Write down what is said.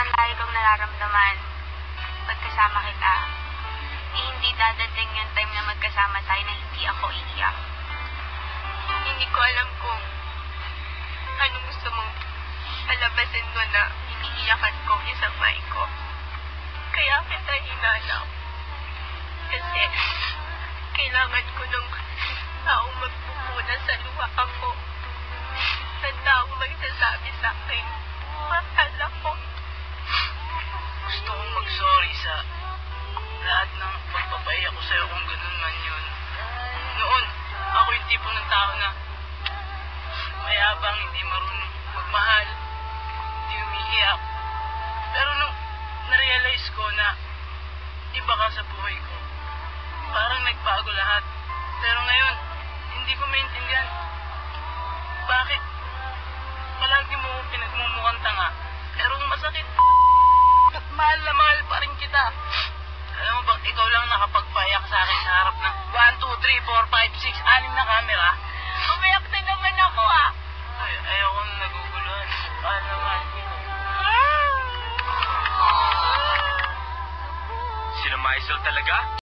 ang lagi kong nararamdaman pagkasama kita. Hindi dadating yung time na magkasama tayo na hindi ako iiyak. Hindi ko alam kung anong gusto mong palabasin mo na iniiyakan ko isang may ko. Kaya kita hinanap. Kasi kailangan ko ng taong magpupuna sa luha ako. Ng taong magsasabi sa akin, mahal ako. Gusto kong mag-sorry sa lahat ng pagpapaiyak ko sa'yo kung ganun man yun. Noon, ako yung tipo ng tao na mayabang, hindi marunong magmahal, hindi umiiyak. Pero nung narealize ko na iba ka sa buhay ko, parang nagbago lahat. Pero ngayon, hindi ko maintindihan bakit palagi mo pinagmumukhang tanga. Pero masakit at mahal na mahal pa rin kita. Alam mo bang ikaw lang nakapagpayak sa akin sa harap ng 1, 2, 3, 4, 5, 6, 6 na camera? Umiyak na naman ako ah. Ay, ayoko na naguguluhan. Paano naman? Sino Maisel talaga?